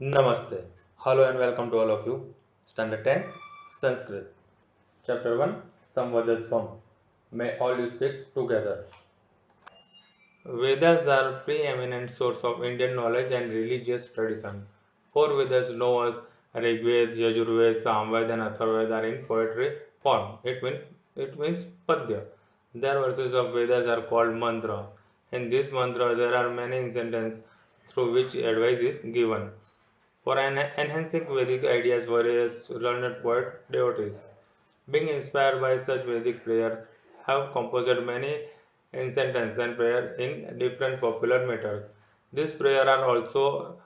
Namaste. Hello and welcome to all of you. Standard 10 Sanskrit. Chapter 1 Samvadatvam. May all you speak together. Vedas are preeminent source of Indian knowledge and religious tradition. Four Vedas known as Rigved, Yajurved, Samved and Atharved are in poetry form. It means Padya. Their verses of Vedas are called mantra. In this mantra there are many sentences through which advice is given. For enhancing Vedic ideas, various learned poet devotees, being inspired by such Vedic prayers, have composed many sentences and prayer in different popular methods. These prayers are also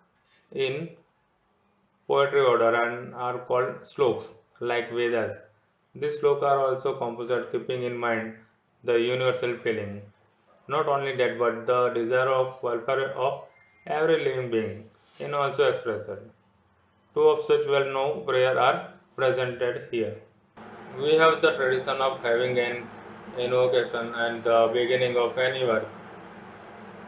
in poetry order and are called sloks, like Vedas. These slokas are also composed keeping in mind the universal feeling. Not only that, but the desire of welfare of every living being in also expressed. Two of such well-known prayers are presented here. We have the tradition of having an invocation at the beginning of any work.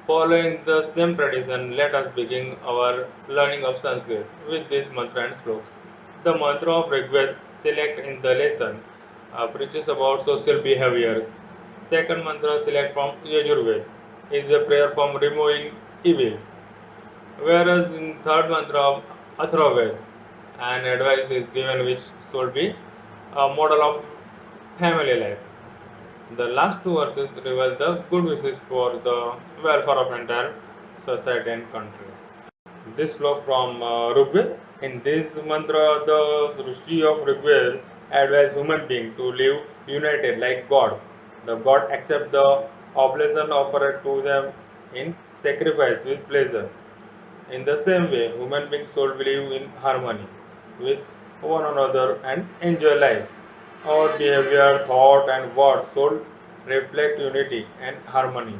Following the same tradition, let us begin our learning of Sanskrit with this mantra and sloks. The mantra of Rigved select in the lesson preaches about social behaviors. Second mantra select from Yajurved is a prayer from removing evils. Whereas in third mantra of Atharvaved, an advice is given which should be a model of family life. The last two verses reveal the good wishes for the welfare of entire society and country. This sloka from Rigved. In this mantra, the Rishi of Rigved advise human being to live united like gods. The god accept the oblation offered to them in sacrifice with pleasure. In the same way, human beings should live in harmony with one another and enjoy life. Our behavior, thought, and words should reflect unity and harmony.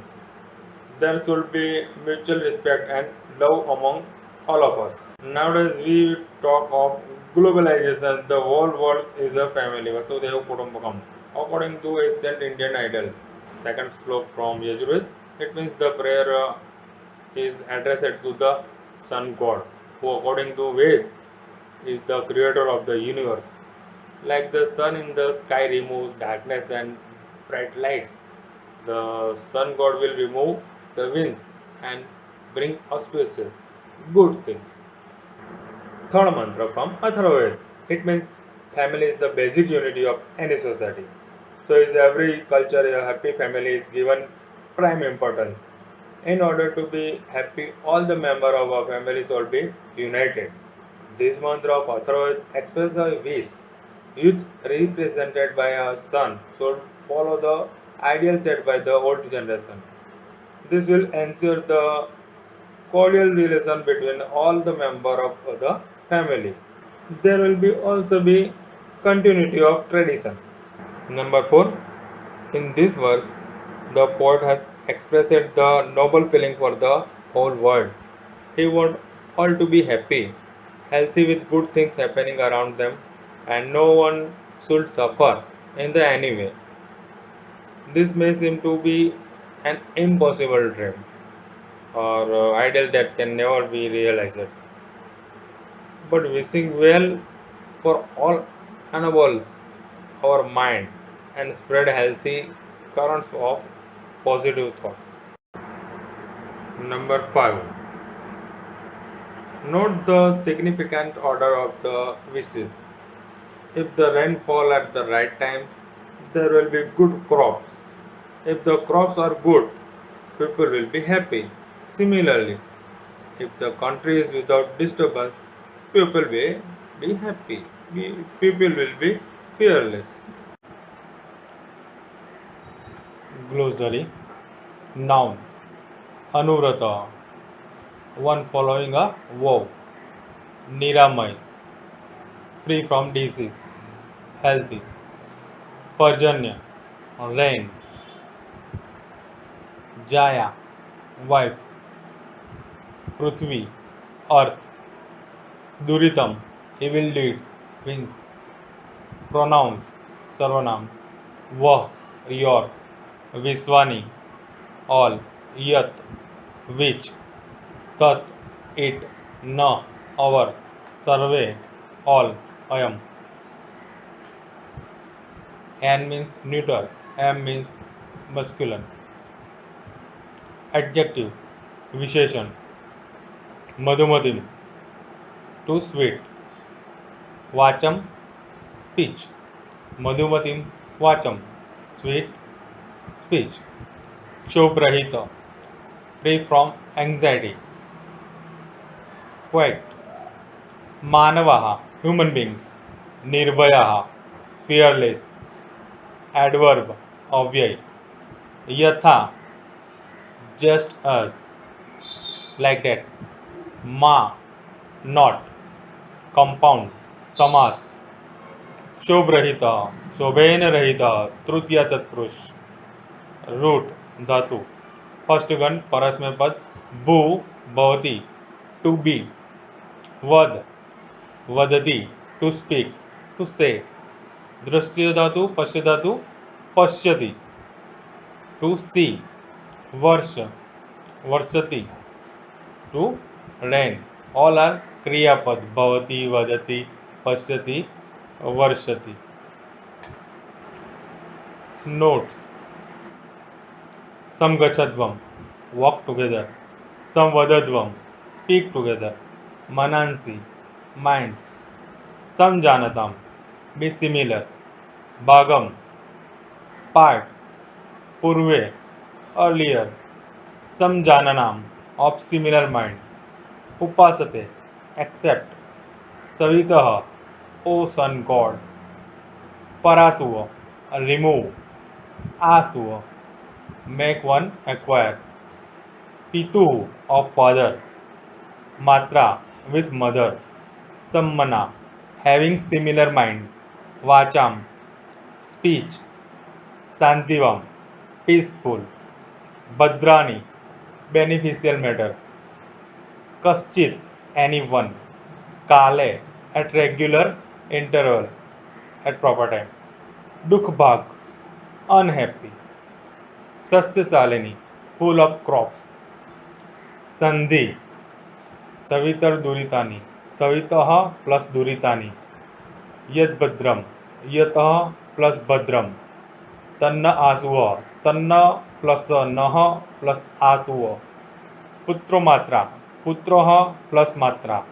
There should be mutual respect and love among all of us. Nowadays, we talk of globalization. The whole world is a family. Vasudhaiva Kutumbakam. According to ancient Indian idol, second sloka from Yajurved, it means the prayer is addressed to the sun god, who according to Ved is the creator of the universe. Like the sun in the sky removes darkness and bright lights, the sun god will remove the winds and bring auspicious good things. Third mantra from Atharvaved. It means family is the basic unity of any society. So is every culture a happy family is given prime importance. In order to be happy, all the members of our family should be united. This mantra of Atharvaved expresses the wish. Youth represented by a son should follow the ideals set by the old generation. This will ensure the cordial relation between all the members of the family. There will be also be continuity of tradition. Number 4. In this verse, the poet has expressed the noble feeling for the whole world. He wants all to be happy, healthy with good things happening around them, and no one should suffer in the any way. This may seem to be an impossible dream or ideal that can never be realized. But wishing well for all enables our mind and spread healthy currents of positive thought. Number 5. Note the significant order of the wishes. If the rain fall at the right time, there will be good crops. If the crops are good, people will be happy. Similarly, if the country is without disturbance, people will be happy. People will be fearless. Glossary. Noun. Anuvrata. One following a vow. Niramay. Free from disease. Healthy. Parjanya. Rain. Jaya. Wife. Prithvi. Earth. Duritam. Evil deeds. Means pronouns. Sarvanam. Vah. Your. Viswani. All. Yat. Which. Tat. It. Na. our, survey, all, ayam. N means neuter, M means masculine. Adjective, विशेषण, मधुमतिम, too sweet. वाचम, speech, मधुमतिम वाचम, sweet speech. क्षोभ रहित, free from anxiety. Quiet. मानवाः, human beings. निर्भयाः, fearless. Adverb, अव्यय. यथा, just as, like that. मा, not. Compound, समास. क्षोभ रहित, क्षोभेन रहित, तृतीय तत्पुरुष. रूट, धातु. फर्स्ट गण, परस्मै पद. भू, भवति, टू बी. वद, वदति, टू स्पीक, टू से. दृश्य धातु, पश्य धातु, पश्यति, टू सी. वर्ष, वर्षति, टू रेन. ऑल आर क्रियापद. भवति, वदति, पश्यति, वर्षति. नोट, समगच्छध्वम, वॉक टुगेदर. संवदध्वम, स्पीक टुगेदर. मनांसि, माइंड्स. समजानताम, बी सिमिलर. भागम, पार्ट. पूर्वे, अर्लियर. समजाननाम, ऑफ सिमिलर माइंड. उपासते, एक्सेप्ट. सवितः, ओ सन गॉड. परासुव, रिमूव. आसुव, make one acquire. पितु, of father. मात्रा, with mother. सम्मना, having similar mind. वाचाम, speech. शांतिवम, peaceful. भद्राणि, beneficial matter. कश्चित, anyone. काले, at regular interval, at proper time. दुख भाग, unhappy. सस्यशालिनी, फुल ऑफ क्रॉप्स. संधि, सवितर दुरितानि. सवितः प्लस दुरितानि. यद्भद्रम, यतः प्लस भद्रम. तन्न आसुव, तन्न प्लस नः प्लस आसुव. पुत्रो मात्रा, पुत्रः प्लस मात्रा.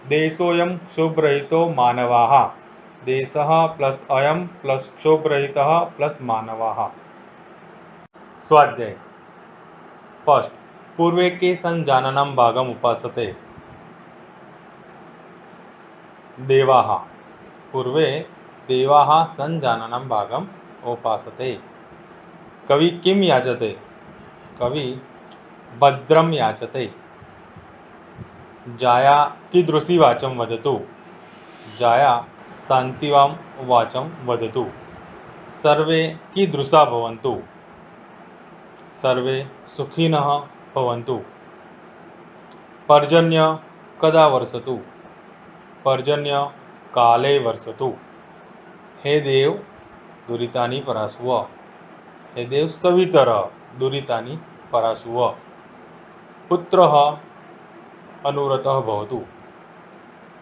देशोऽयं क्षोभरहितो मानवाः. देशः प्लस अयं प्लस क्षोभरहितः प्लस मानवाः. स्वाध्याय. फर्स्ट, पूर्वे के संजाननम भागम उपासते. देवाः. पूर्वे देवाः संजाननम भागम उपासते. कवि किम याचते. कवि भद्रम याचते. जाया कीदृशी वाचं वदतु. जाया शान्तिवां वाचं वदतु. सर्वे कीदृशा भवन्तु. सर्वे सुखिनः भवन्तु. पर्जन्य कदा वर्षतु. पर्जन्य काले वर्षतु. हे देव दुरितानि पराशुव. हे देव सवितर दुरितानि पराशुव. पुत्रः अनुरतः भवतु.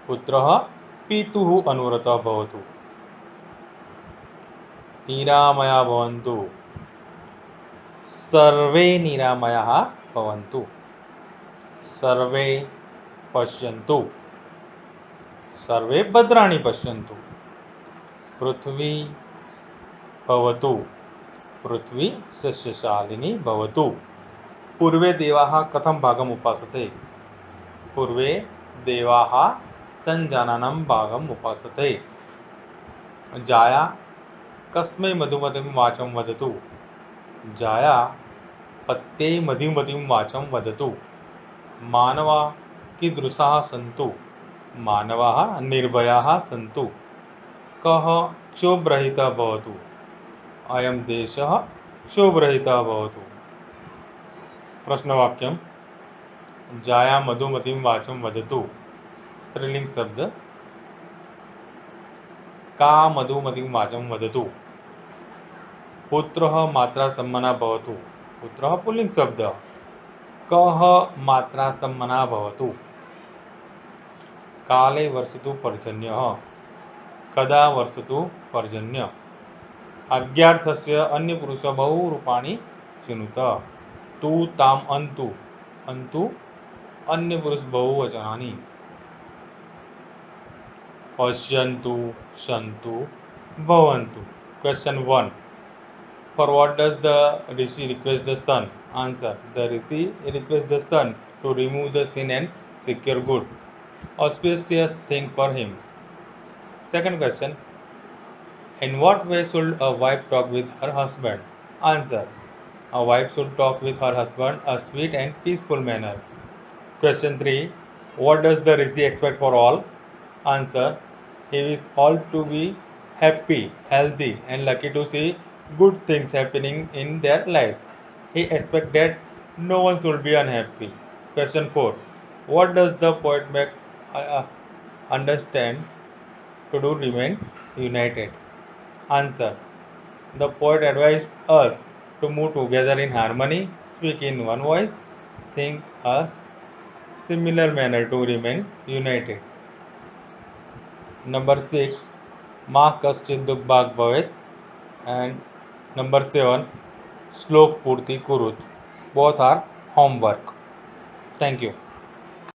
पुत्रः पितुः अनुरतः भवतु. निरामया भवन्तु. सर्वे निरामयाः भवन्तु. सर्वे पश्यन्तु. सर्वे भद्राणि पश्यन्तु. पृथ्वी भवतु. पृथ्वी सस्यशालिनी भवतु. पूर्वे देवाः कथं भागम् उपासते. पूर्वे देवाः संजाननं भागम् उपासते. जाया कस्मै मधुमतिं वाचं वदतु. जाया पत्यै मधुमतिं वाचं वदतु. मानवा कीदृशाः सन्तु. मानवाः निर्भयाः सन्तु. कः क्षोभरहितः भवतु. अयं देशः क्षोभरहितः भवतु. प्रश्नवाक्यं. जाया मधुमतिं वाचं वदतु. स्त्रीलिंग शब्द. का मधुमतिं वाचं वदतु. पुत्रः मात्रा सम्मना भवतु. पुत्रः पुल्लिंग शब्द. कः मात्रा सम्मना भवतु. काले वर्षतु पर्जन्यः कदा वर्षतु पर्जन्य अज्ञार्थस्य अन्यपुरुष बहुरूपाणि चिनुत तु ताम अंतु अंतु अन्यपुरुष बहुवचनानि पश्यन्तु सन्तु भवन्तु question 1 For what does the rishi request the sun? Answer. The rishi requests the sun to remove the sin and secure good, auspicious thing for him. Second question. In what way should a wife talk with her husband? Answer. A wife should talk with her husband a sweet and peaceful manner. Question 3. What does the rishi expect for all? Answer. He wishes all to be happy, healthy, and lucky to see good things happening in their life. He expects that no one should be unhappy. Question 4. What does the poet make uh, understand to do remain united? Answer. The poet advised us to move together in harmony, speak in one voice, think a similar manner to remain united. Number 6. Ma kaschid dubbhag bhavet, and number 7. Slok Purti Kurut. Both are homework. Thank you.